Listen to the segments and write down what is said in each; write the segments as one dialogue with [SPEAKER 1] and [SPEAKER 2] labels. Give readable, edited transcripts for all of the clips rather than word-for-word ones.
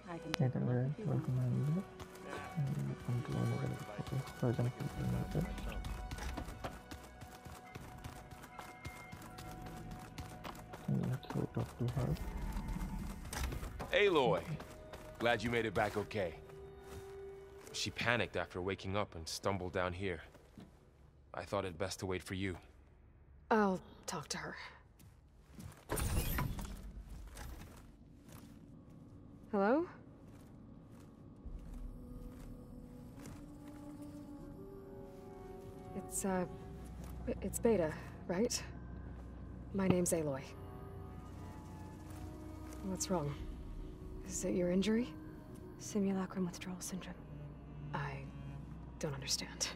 [SPEAKER 1] Hey there, welcome back. Welcome to another version of the let's go talk to her.
[SPEAKER 2] Aloy! Glad you made it back okay. She panicked after waking up and stumbled down here. I thought it best to wait for you.
[SPEAKER 3] I'll talk to her. Hello? It's Beta, right? My name's Aloy. What's wrong? Is it your injury?
[SPEAKER 4] Simulacrum withdrawal syndrome.
[SPEAKER 3] I don't understand.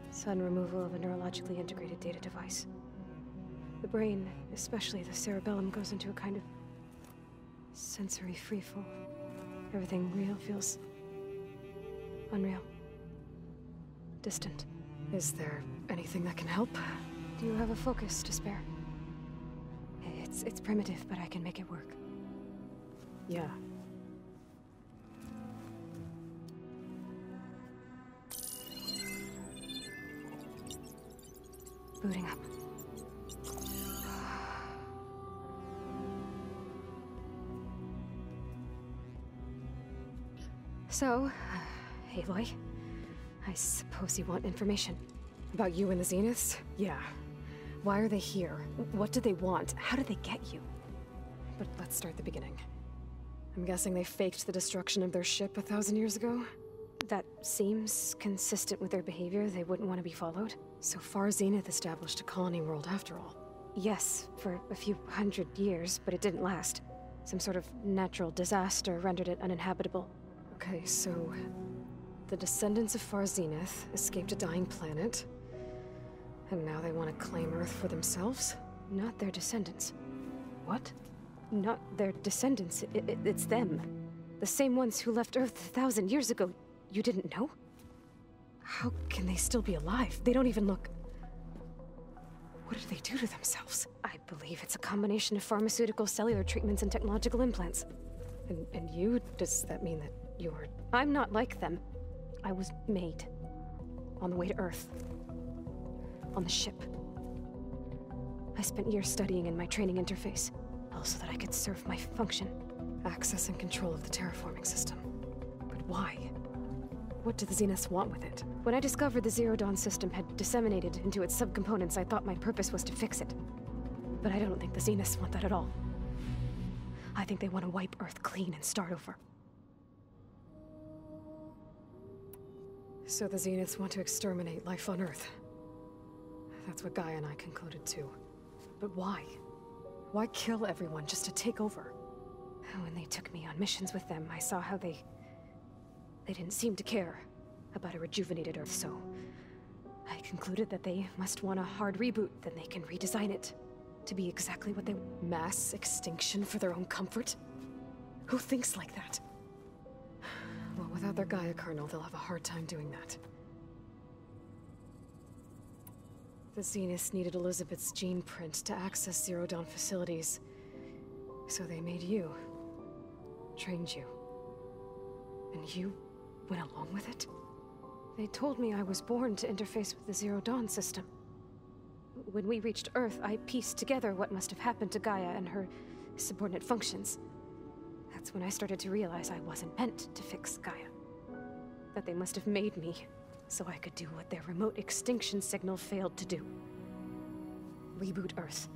[SPEAKER 4] Sudden removal of a neurologically integrated data device. The brain, especially the cerebellum, goes into a kind of sensory freefall. Everything real feels unreal. Distant.
[SPEAKER 3] Is there anything that can help?
[SPEAKER 4] Do you have a focus to spare? It's primitive, but I can make it work.
[SPEAKER 3] Yeah.
[SPEAKER 4] Booting up. So, Aloy, I suppose you want information.
[SPEAKER 3] About you and the Zeniths? Yeah. Why are they here? What do they want? How did they get you? But let's start at the beginning. I'm guessing they faked the destruction of their ship 1,000 years ago?
[SPEAKER 4] That seems consistent with their behavior. They wouldn't want to be followed.
[SPEAKER 3] So far, Zenith established a colony world after all.
[SPEAKER 4] Yes, for a few hundred years, but it didn't last. Some sort of natural disaster rendered it uninhabitable.
[SPEAKER 3] Okay, so the descendants of Far Zenith escaped a dying planet, and now they want to claim Earth for themselves?
[SPEAKER 4] Not their descendants.
[SPEAKER 3] What?
[SPEAKER 4] Not their descendants. It's them. The same ones who left Earth 1,000 years ago. You didn't know?
[SPEAKER 3] How can they still be alive? They don't even look... What did they do to themselves?
[SPEAKER 4] I believe it's a combination of pharmaceutical, cellular treatments, and technological implants.
[SPEAKER 3] And you? Does that mean that you're...
[SPEAKER 4] I'm not like them. I was made. On the way to Earth. On the ship. I spent years studying in my training interface, so that I could serve my function.
[SPEAKER 3] Access and control of the terraforming system. But why? What do the Zeniths want with it?
[SPEAKER 4] When I discovered the Zero Dawn system had disseminated into its subcomponents, I thought my purpose was to fix it. But I don't think the Zeniths want that at all. I think they want to wipe Earth clean and start over.
[SPEAKER 3] So the Zeniths want to exterminate life on Earth. That's what Gaia and I concluded too. But why? Why kill everyone just to take over?
[SPEAKER 4] When they took me on missions with them, I saw how they didn't seem to care about a rejuvenated Earth, so I concluded that they must want a hard reboot, then they can redesign it to be exactly what they...
[SPEAKER 3] Mass extinction for their own comfort? Who thinks like that? Well, without their Gaia kernel, they'll have a hard time doing that. The Zeniths needed Elizabeth's gene print to access Zero Dawn facilities. So they made you. Trained you. And you went along with it?
[SPEAKER 4] They told me I was born to interface with the Zero Dawn system. When we reached Earth, I pieced together what must have happened to Gaia and her subordinate functions. That's when I started to realize I wasn't meant to fix Gaia. That they must have made me so I could do what their remote extinction signal failed to do. Reboot Earth,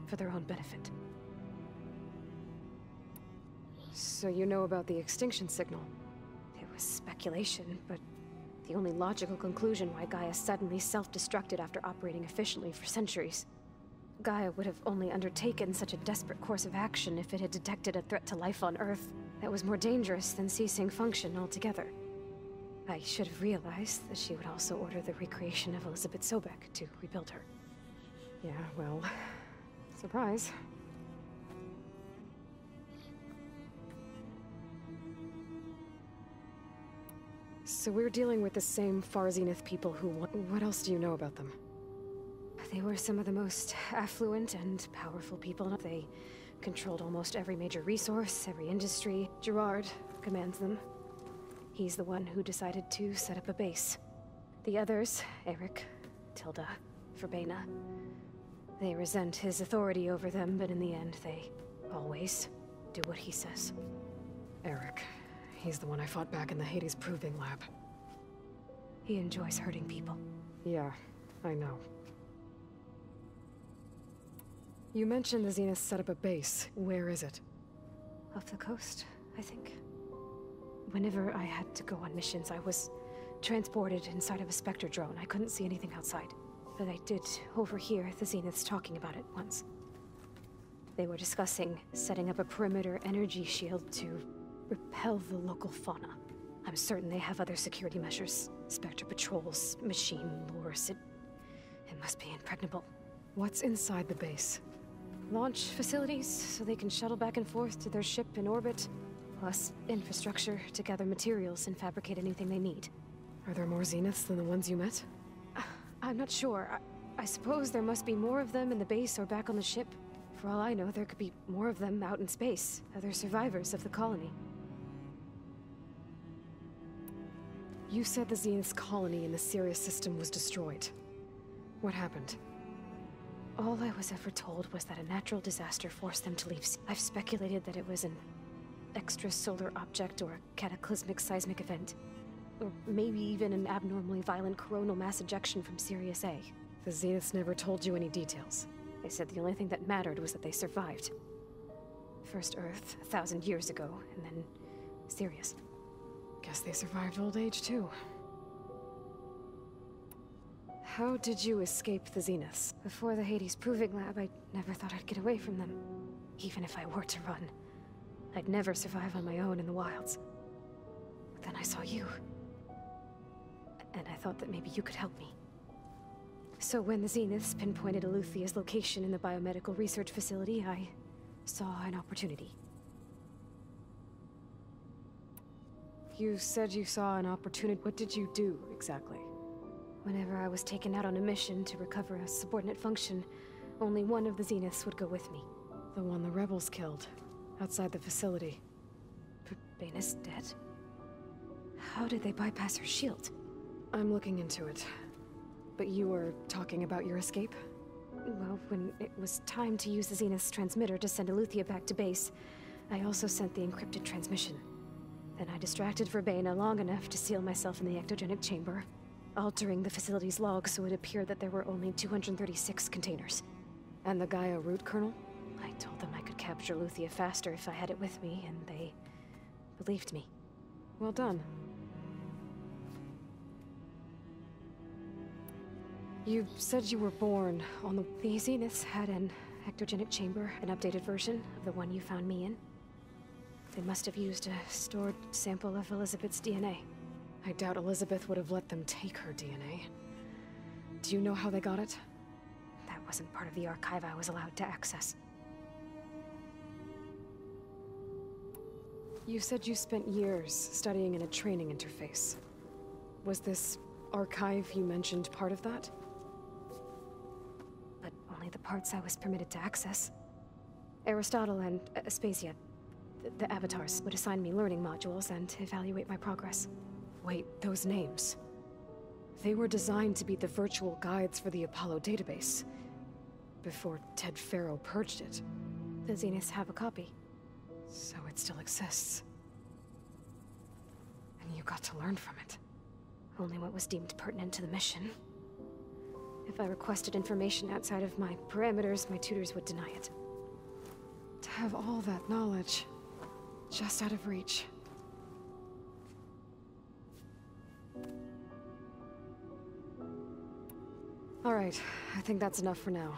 [SPEAKER 4] for their own benefit.
[SPEAKER 3] So you know about the extinction signal?
[SPEAKER 4] It was speculation, but the only logical conclusion why Gaia suddenly self-destructed after operating efficiently for centuries. Gaia would have only undertaken such a desperate course of action if it had detected a threat to life on Earth that was more dangerous than ceasing function altogether. I should have realized that she would also order the recreation of Elizabeth Sobek to rebuild her.
[SPEAKER 3] Yeah, well, surprise. So we're dealing with the same Far Zenith people who want... What else do you know about them?
[SPEAKER 4] They were some of the most affluent and powerful people. They controlled almost every major resource, every industry.
[SPEAKER 3] Gerard,
[SPEAKER 4] commands them. He's the one who decided to set up a base. The others, Eric, Tilda, Verbena, they resent his authority over them, but in the end, they always do what he says.
[SPEAKER 3] Eric. He's the one I fought back in the Hades Proving Lab.
[SPEAKER 4] He enjoys hurting people.
[SPEAKER 3] Yeah, I know. You mentioned the Zenith set up a base. Where is it?
[SPEAKER 4] Off the coast, I think. Whenever I had to go on missions, I was transported inside of a Spectre drone. I couldn't see anything outside. But I did overhear the Zeniths talking about it once. They were discussing setting up a perimeter energy shield to repel the local fauna. I'm certain they have other security measures. Spectre patrols, machine lures. It must be impregnable.
[SPEAKER 3] What's inside the base?
[SPEAKER 4] Launch facilities, so they can shuttle back and forth to their ship in orbit. Plus, infrastructure to gather materials and fabricate anything they need.
[SPEAKER 3] Are there more Zeniths than the ones you met?
[SPEAKER 4] I'm not sure. I suppose there must be more of them in the base or back on the ship. For all I know, there could be more of them out in space, other survivors of the colony.
[SPEAKER 3] You said the Zenith's colony in the Sirius system was destroyed. What happened?
[SPEAKER 4] All I was ever told was that a natural disaster forced them to leave. I've speculated that it was an extrasolar object or a cataclysmic seismic event. Or maybe even an abnormally violent coronal mass ejection from Sirius A.
[SPEAKER 3] The Zeniths never told you any details.
[SPEAKER 4] They said the only thing that mattered was that they survived. First Earth, 1,000 years ago, and then Sirius.
[SPEAKER 3] Guess they survived old age, too. How did you escape the Zeniths?
[SPEAKER 4] Before the Hades Proving Lab, I never thought I'd get away from them. Even if I were to run, I'd never survive on my own in the wilds. But then I saw you. And I thought that maybe you could help me. So when the Zeniths pinpointed Eluthia's location in the biomedical research facility, I saw an opportunity.
[SPEAKER 3] You said you saw an opportunity. What did you do, exactly?
[SPEAKER 4] Whenever I was taken out on a mission to recover a subordinate function, only one of the Zeniths would go with me.
[SPEAKER 3] The one the rebels killed, outside the facility.
[SPEAKER 4] Baina's dead? How did they bypass her shield?
[SPEAKER 3] I'm looking into it. But you were talking about your escape?
[SPEAKER 4] Well, when it was time to use the Zenith's transmitter to send Eluthia back to base, I also sent the encrypted transmission. Then I distracted Verbena long enough to seal myself in the ectogenic chamber, altering the facility's log so it appeared that there were only 236 containers.
[SPEAKER 3] And the Gaia root kernel?
[SPEAKER 4] I told them I could capture Eluthia faster if I had it with me, and they believed me.
[SPEAKER 3] Well done. You said you were born on the...
[SPEAKER 4] The Zeniths had an ectogenic chamber, an updated version of the one you found me in. They must have used a stored sample of Elizabeth's DNA.
[SPEAKER 3] I doubt Elizabeth would have let them take her DNA. Do you know how they got it?
[SPEAKER 4] That wasn't part of the archive I was allowed to access.
[SPEAKER 3] You said you spent years studying in a training interface. Was this archive you mentioned part of that?
[SPEAKER 4] But only the parts I was permitted to access. Aristotle and Aspasia, the avatars, would assign me learning modules and evaluate my progress.
[SPEAKER 3] Wait, those names. They were designed to be the virtual guides for the Apollo database. Before Ted Faro purged it.
[SPEAKER 4] The Zeniths have a copy.
[SPEAKER 3] So it still exists. And you got to learn from it.
[SPEAKER 4] Only what was deemed pertinent to the mission. If I requested information outside of my parameters, my tutors would deny it.
[SPEAKER 3] To have all that knowledge, just out of reach. All right, I think that's enough for now.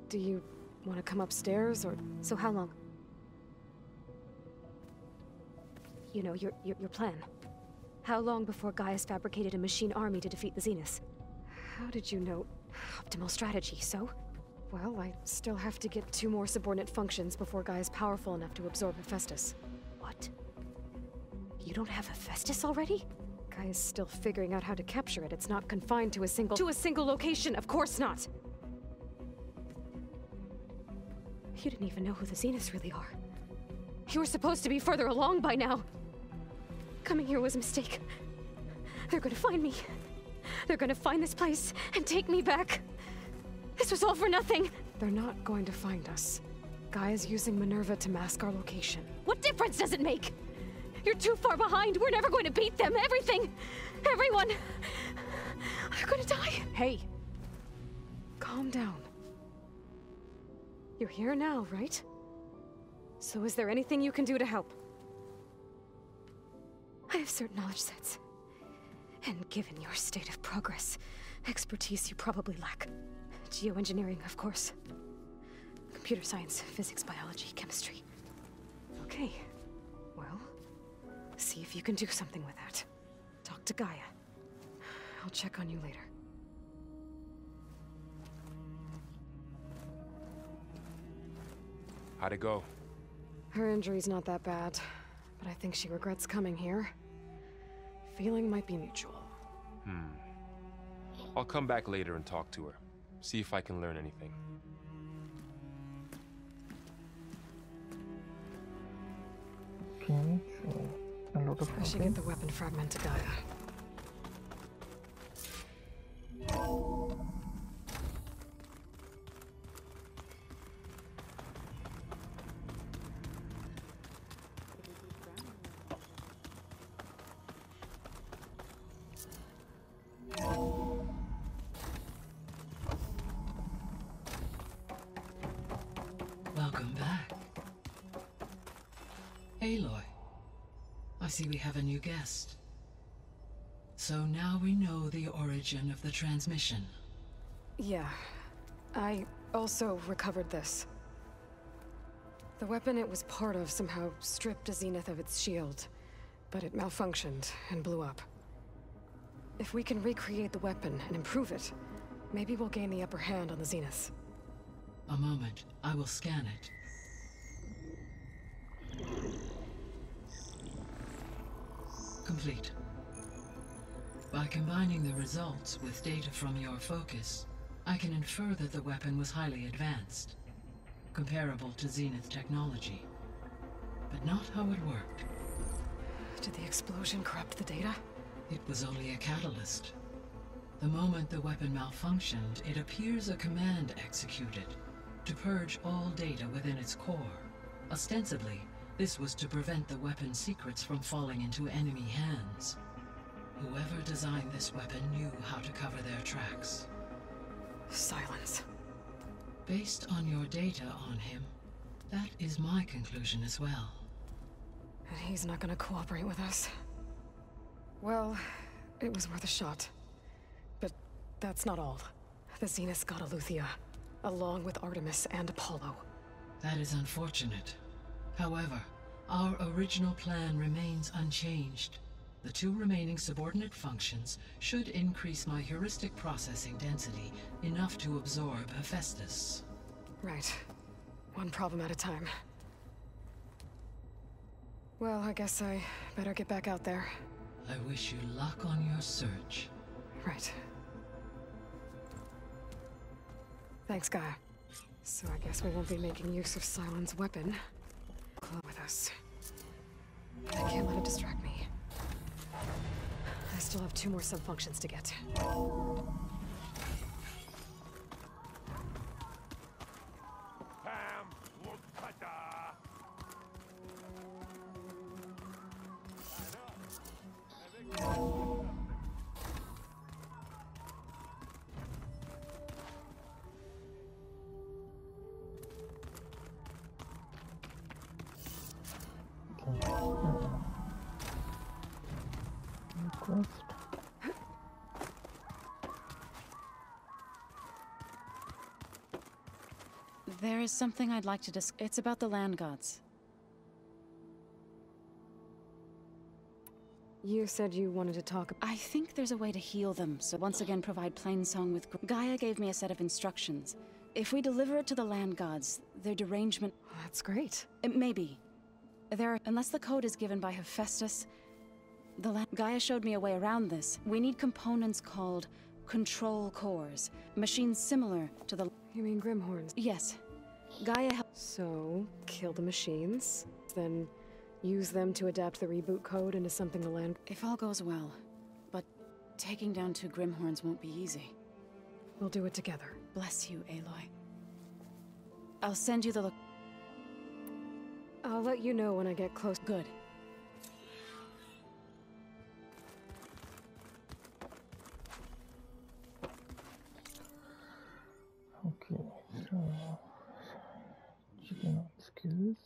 [SPEAKER 3] Do you want to come upstairs, or...
[SPEAKER 4] So how long? You know, your plan. How long before Gaia's fabricated a machine army to defeat the Zeniths?
[SPEAKER 3] How did you know?
[SPEAKER 4] Optimal strategy, so?
[SPEAKER 3] Well, I still have to get 2 more subordinate functions before Gaia's powerful enough to absorb Hephaestus.
[SPEAKER 4] What? You don't have Hephaestus already?
[SPEAKER 3] Gaia's still figuring out how to capture it. It's not confined to a single location, of course not!
[SPEAKER 4] You didn't even know who the Zeniths really are. You were supposed to be further along by now! Coming here was a mistake. They're gonna find me. They're gonna find this place and take me back. This was all for nothing.
[SPEAKER 3] They're not going to find us. Gaia's using Minerva to mask our location.
[SPEAKER 4] What difference does it make? You're too far behind. We're never going to beat them. Everything, everyone, they're gonna die.
[SPEAKER 3] Hey, calm down. You're here now, right? So is there anything you can do to help?
[SPEAKER 4] I have certain knowledge sets. And given your state of progress, expertise you probably lack. Geoengineering, of course. Computer science, physics, biology, chemistry.
[SPEAKER 3] Okay, well, see if you can do something with that. Talk to Gaia. I'll check on you later.
[SPEAKER 2] How'd it go?
[SPEAKER 3] Her injury's not that bad, but I think she regrets coming here. Feeling might be mutual.
[SPEAKER 2] I'll come back later and talk to her. See if I can learn anything.
[SPEAKER 1] Okay, so a lot of
[SPEAKER 3] I should get the weapon fragment to Gaia.
[SPEAKER 5] Welcome back. Aloy, I see we have a new guest. So now we know the origin of the transmission.
[SPEAKER 3] Yeah. I also recovered this. The weapon it was part of somehow stripped Zenith of its shield, but it malfunctioned and blew up. If we can recreate the weapon and improve it, maybe we'll gain the upper hand on the Zeniths.
[SPEAKER 5] A moment, I will scan it. Complete. By combining the results with data from your focus, I can infer that the weapon was highly advanced, comparable to Zenith technology, but not how it worked.
[SPEAKER 3] Did the explosion corrupt the data?
[SPEAKER 5] It was only a catalyst. The moment the weapon malfunctioned, it appears a command executed to purge all data within its core. Ostensibly, this was to prevent the weapon's secrets from falling into enemy hands. Whoever designed this weapon knew how to cover their tracks.
[SPEAKER 3] Silence.
[SPEAKER 5] Based on your data on him, that is my conclusion as well.
[SPEAKER 3] And he's not gonna cooperate with us. Well, it was worth a shot. But that's not all. The Zeniths got Aletheia, along with Artemis and Apollo.
[SPEAKER 5] That is unfortunate. However, our original plan remains unchanged. The two remaining subordinate functions should increase my heuristic processing density enough to absorb Hephaestus.
[SPEAKER 3] Right. One problem at a time. Well, I guess I better get back out there.
[SPEAKER 5] I wish you luck on your search.
[SPEAKER 3] Right. Thanks, Gaia. So I guess we won't be making use of Sylens' weapon. Club with us. I can't let it distract me. I still have 2 more sub-functions to get.
[SPEAKER 1] Request.
[SPEAKER 6] There is something I'd like to discuss. It's about the land gods.
[SPEAKER 3] You said you wanted to talk.
[SPEAKER 6] I think there's a way to heal them, so once again provide Plainsong with... Gaia gave me a set of instructions. If we deliver it to the land gods, their derangement...
[SPEAKER 3] That's great.
[SPEAKER 6] Maybe. Unless the code is given by Hephaestus, Gaia showed me a way around this. We need components called control cores. Machines similar to the...
[SPEAKER 3] You mean Grimhorns?
[SPEAKER 6] Yes. Gaia
[SPEAKER 3] So, kill the machines, then Use them to adapt the reboot code into something the land...
[SPEAKER 6] If all goes well. But taking down 2 Grimhorns won't be easy.
[SPEAKER 3] We'll do it together.
[SPEAKER 6] Bless you, Aloy. I'll send you the
[SPEAKER 3] I'll let you know when I get close.
[SPEAKER 6] Good.
[SPEAKER 1] Okay, so checking out skills.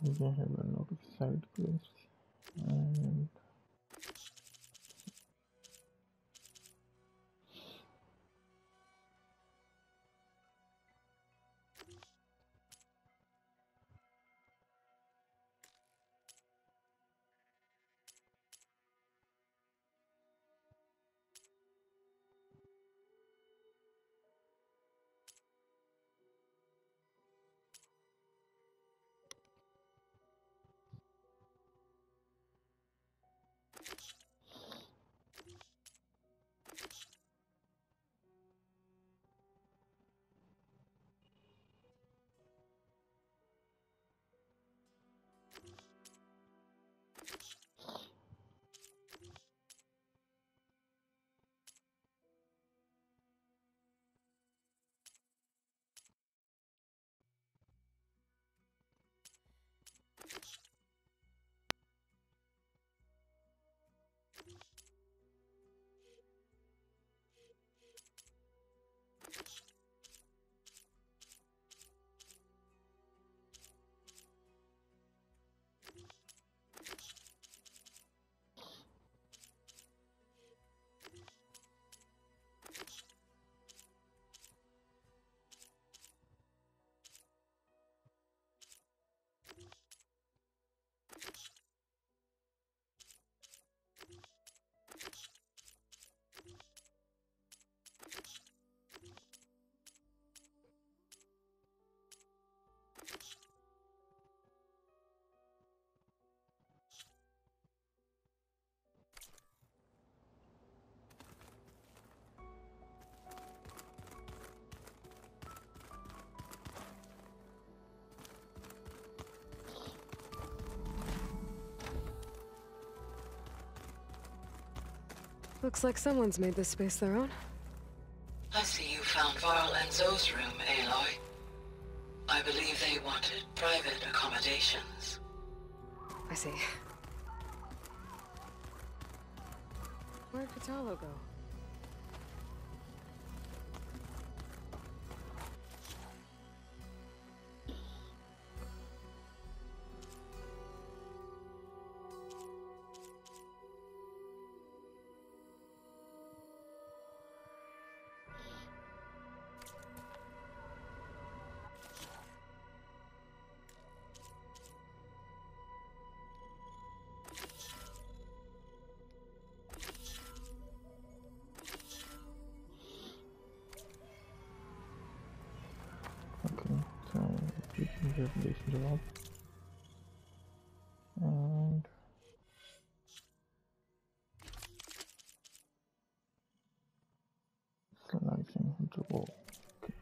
[SPEAKER 1] We have a lot of side quests and
[SPEAKER 3] looks like someone's made this space their own.
[SPEAKER 5] I see you found Varl and Zoe's room, Aloy. I believe they wanted private accommodations.
[SPEAKER 3] I see. Where'd Katalo go?
[SPEAKER 1] Okay, so reaching the base job and slicing the wall. Okay.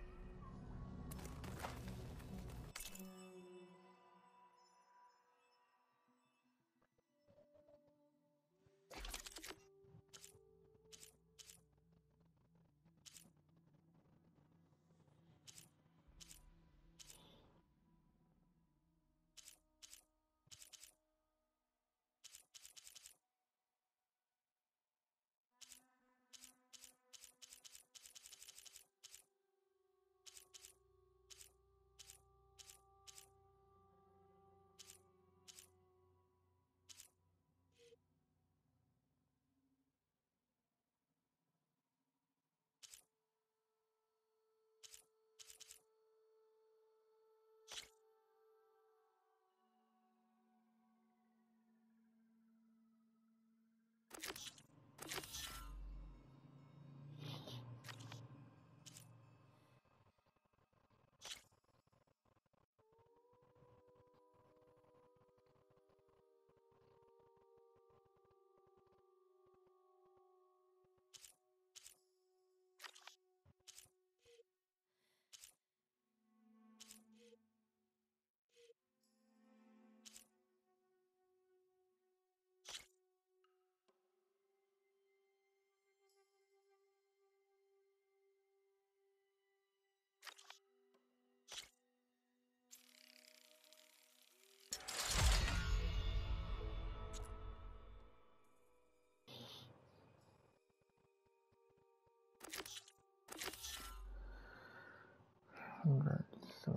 [SPEAKER 1] Alright, so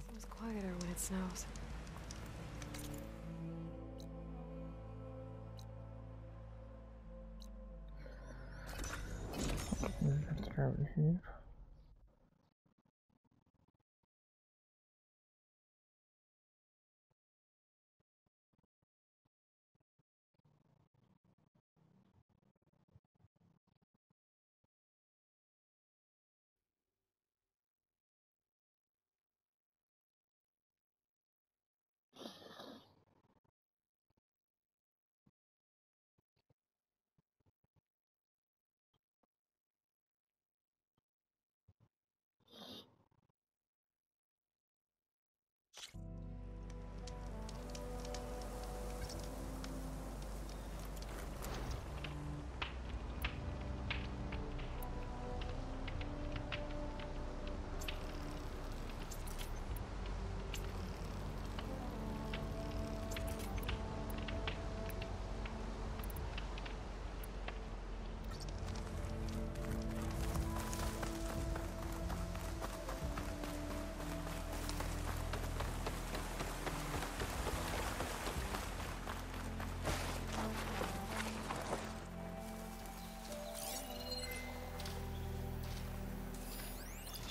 [SPEAKER 3] Seems quieter when it snows.
[SPEAKER 1] travel here.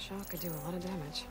[SPEAKER 3] Shock could do a lot of damage.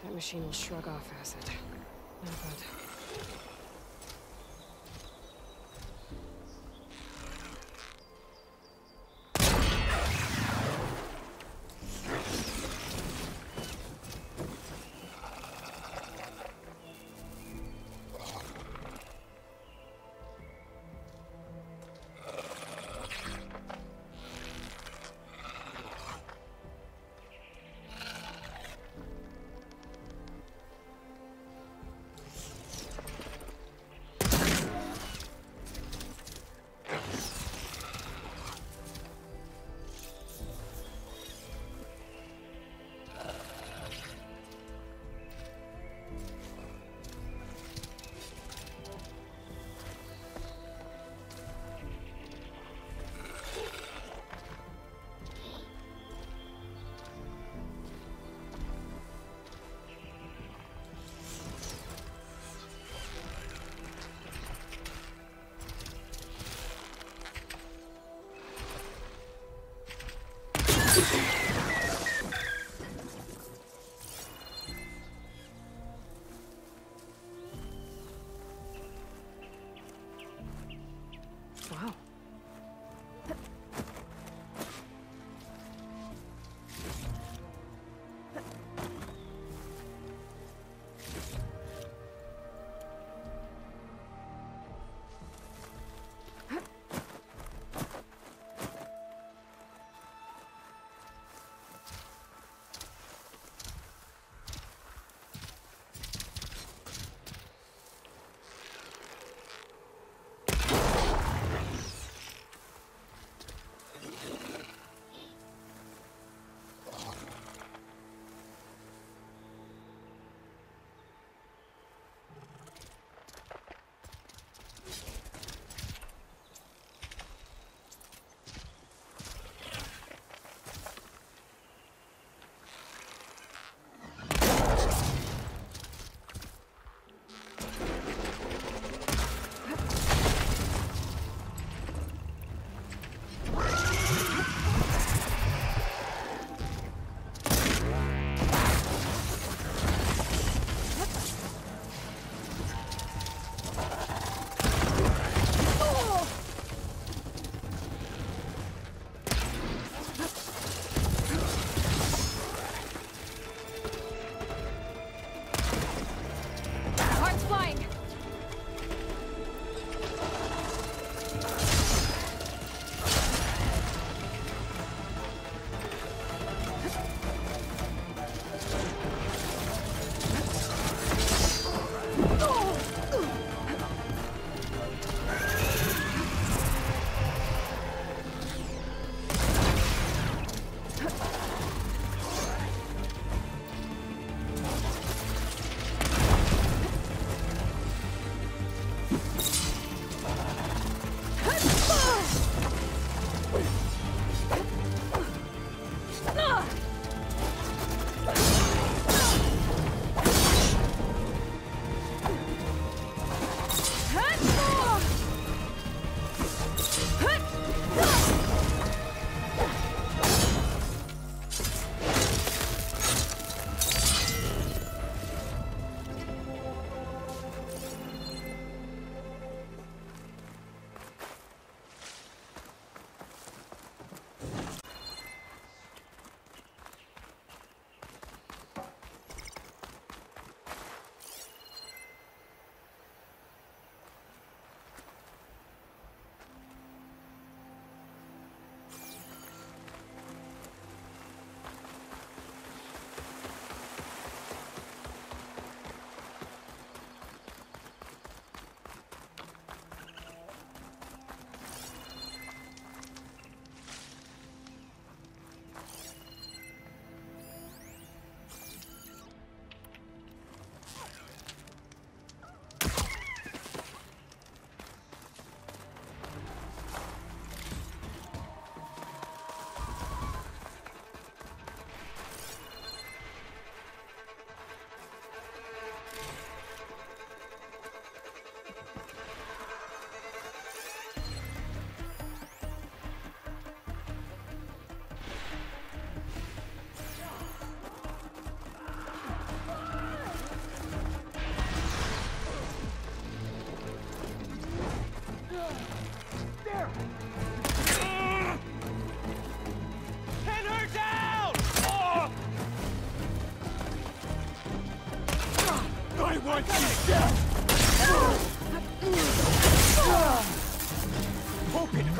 [SPEAKER 3] That machine will shrug off acid. No good. Wow. Heart's flying!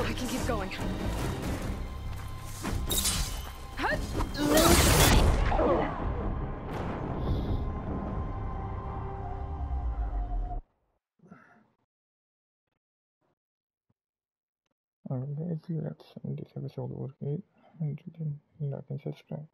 [SPEAKER 3] I can keep going.
[SPEAKER 1] Alright guys, that's this episode over here. Until then, like and subscribe.